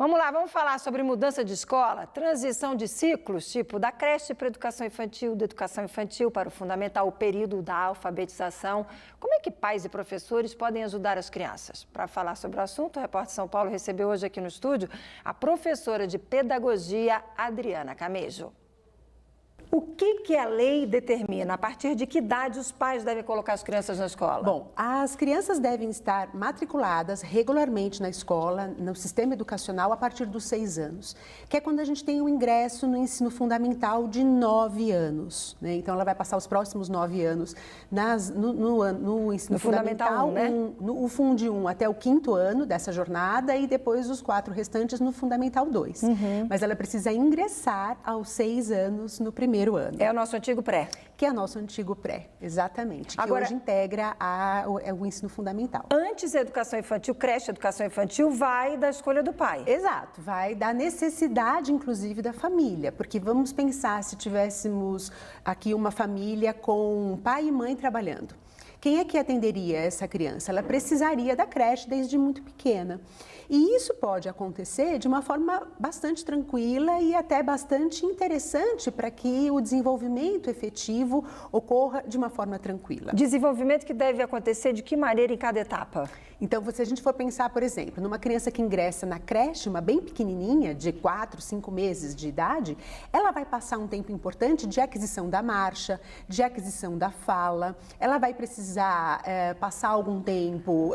Vamos lá, vamos falar sobre mudança de escola, transição de ciclos, tipo da creche para a educação infantil, da educação infantil para o fundamental, o período da alfabetização. Como é que pais e professores podem ajudar as crianças? Para falar sobre o assunto, o Repórter São Paulo recebeu hoje aqui no estúdio a professora de pedagogia, Adriana Camejo. O que a lei determina? A partir de que idade os pais devem colocar as crianças na escola? Bom, as crianças devem estar matriculadas regularmente na escola, no sistema educacional, a partir dos 6 anos, que é quando a gente tem o ingresso no ensino fundamental de 9 anos. Né? Então, ela vai passar os próximos 9 anos no ensino fundamental 1, né? No Fundi 1 até o 5º ano dessa jornada e depois os 4 restantes no Fundamental 2. Mas ela precisa ingressar aos 6 anos no primeiro ano. É o nosso antigo pré. Que é o nosso antigo pré, exatamente. Que Agora, hoje integra o ensino fundamental. Antes a educação infantil, creche, a educação infantil vai da escolha do pai. Exato, vai da necessidade, inclusive, da família. Porque vamos pensar se tivéssemos aqui uma família com pai e mãe trabalhando. Quem é que atenderia essa criança? Ela precisaria da creche desde muito pequena. E isso pode acontecer de uma forma bastante tranquila e até bastante interessante para que o desenvolvimento efetivo ocorra de uma forma tranquila. Desenvolvimento que deve acontecer de que maneira em cada etapa? Então, se a gente for pensar, por exemplo, numa criança que ingressa na creche, uma bem pequenininha, de 4, 5 meses de idade, ela vai passar um tempo importante de aquisição da marcha, de aquisição da fala, ela vai precisar passar algum tempo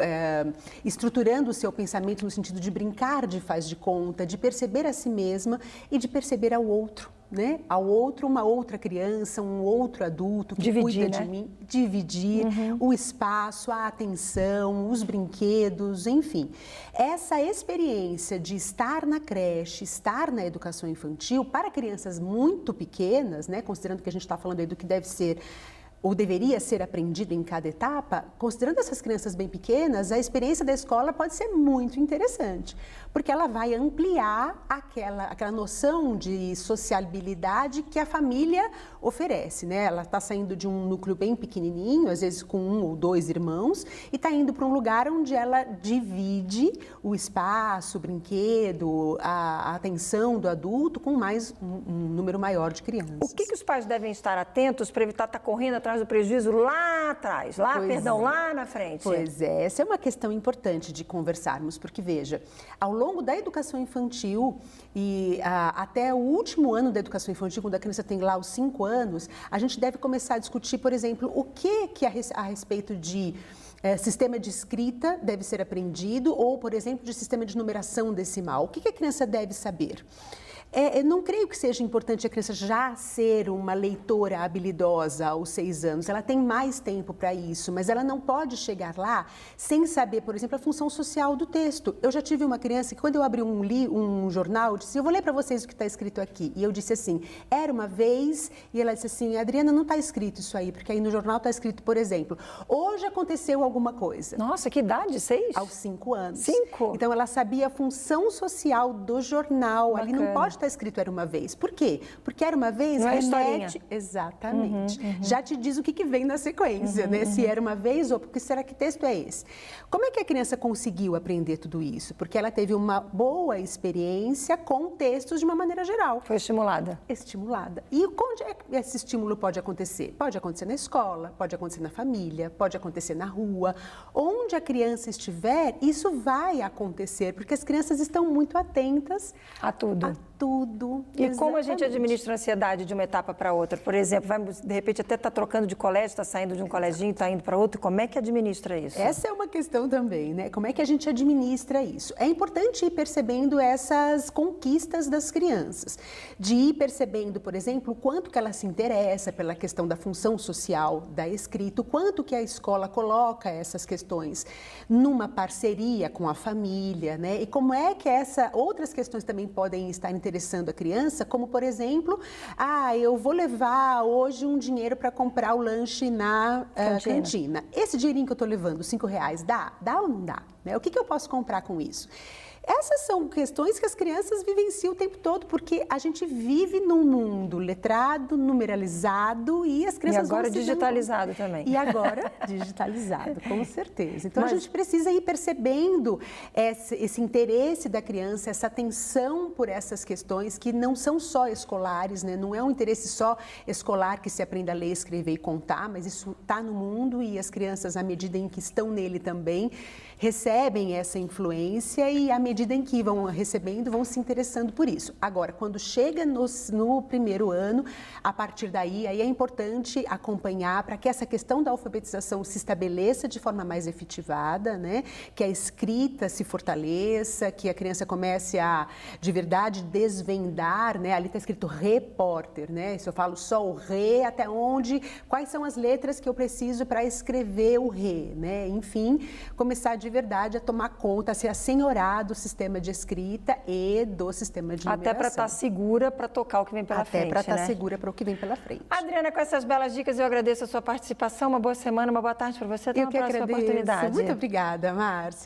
estruturando o seu pensamento no sentido de brincar de faz de conta, de perceber a si mesma e de perceber ao outro. Né? Ao outro, uma outra criança, um outro adulto que cuida de mim, dividir o espaço, a atenção, os brinquedos, enfim. Essa experiência de estar na creche, estar na educação infantil, para crianças muito pequenas, né? Considerando que a gente está falando aí do que deve ser ou deveria ser aprendido em cada etapa, considerando essas crianças bem pequenas, a experiência da escola pode ser muito interessante, porque ela vai ampliar aquela noção de sociabilidade que a família oferece, né? Ela está saindo de um núcleo bem pequenininho, às vezes com 1 ou 2 irmãos, e está indo para um lugar onde ela divide o espaço, o brinquedo, a atenção do adulto com mais um número maior de crianças. O que os pais devem estar atentos para evitar estar correndo atrás do prejuízo lá atrás, lá na frente? Pois é, essa é uma questão importante de conversarmos, porque veja, ao longo da educação infantil e até o último ano da educação infantil, quando a criança tem lá os 5 anos, a gente deve começar a discutir, por exemplo, o que a respeito de sistema de escrita deve ser aprendido ou, por exemplo, de sistema de numeração decimal. O que a criança deve saber? Eu não creio que seja importante a criança já ser uma leitora habilidosa aos 6 anos. Ela tem mais tempo para isso, mas ela não pode chegar lá sem saber, por exemplo, a função social do texto. Eu já tive uma criança que, quando eu abri um jornal, eu disse: eu vou ler para vocês o que está escrito aqui. E eu disse assim: era uma vez, e ela disse assim: Adriana, não está escrito isso aí, porque aí no jornal está escrito, por exemplo, hoje aconteceu alguma coisa. Nossa, que idade? 6? Aos 5 anos. 5? Então, ela sabia a função social do jornal. Bacana. Ali não pode estar escrito era uma vez. Por quê? Porque era uma vez não remete... Exatamente. Já te diz o que vem na sequência, né? Se era uma vez ou porque será que texto é esse? Como é que a criança conseguiu aprender tudo isso? Porque ela teve uma boa experiência com textos de uma maneira geral. Foi estimulada. Estimulada. E onde esse estímulo pode acontecer? Pode acontecer na escola, pode acontecer na família, pode acontecer na rua. Onde a criança estiver, isso vai acontecer, porque as crianças estão muito atentas a tudo. E exatamente. Como a gente administra a ansiedade de uma etapa para outra? Por exemplo, vai, de repente até está trocando de colégio, está saindo de um coleginho, está indo para outro. Como é que administra isso? Essa é uma questão também, né? Como é que a gente administra isso? É importante ir percebendo essas conquistas das crianças. De ir percebendo, por exemplo, o quanto que ela se interessa pela questão da função social da escrita, o quanto que a escola coloca essas questões numa parceria com a família, né? E como é que outras questões também podem estar interessando a criança, como, por exemplo, eu vou levar hoje um dinheiro para comprar o lanche na cantina. Esse dinheirinho que eu estou levando, R$5, dá ou não dá? Né? O que eu posso comprar com isso? Essas são questões que as crianças vivenciam o tempo todo, porque a gente vive num mundo letrado, numeralizado e as crianças E agora vão se digitalizado também. E agora digitalizado, com certeza. Então a gente precisa ir percebendo esse interesse da criança, essa atenção por essas questões que não são só escolares, né? Não é um interesse só escolar que se aprenda a ler, escrever e contar, mas isso está no mundo e as crianças, à medida em que estão nele também, recebem essa influência e à medida em que vão recebendo, vão se interessando por isso. Agora, quando chega no primeiro ano, a partir daí, aí é importante acompanhar para que essa questão da alfabetização se estabeleça de forma mais efetivada, né? Que a escrita se fortaleça, que a criança comece a, de verdade, desvendar, né? Ali está escrito repórter, né? Se eu falo só o re, até onde, quais são as letras que eu preciso para escrever o re, né? Enfim, começar de verdade a tomar conta, a ser assenhorar do sistema de escrita e do sistema de numeração. Até para estar segura para tocar o que vem pela frente, Até para estar né? segura para o que vem pela frente. Adriana, com essas belas dicas, eu agradeço a sua participação. Uma boa semana, uma boa tarde para você. Até uma próxima oportunidade. Muito obrigada, Márcia.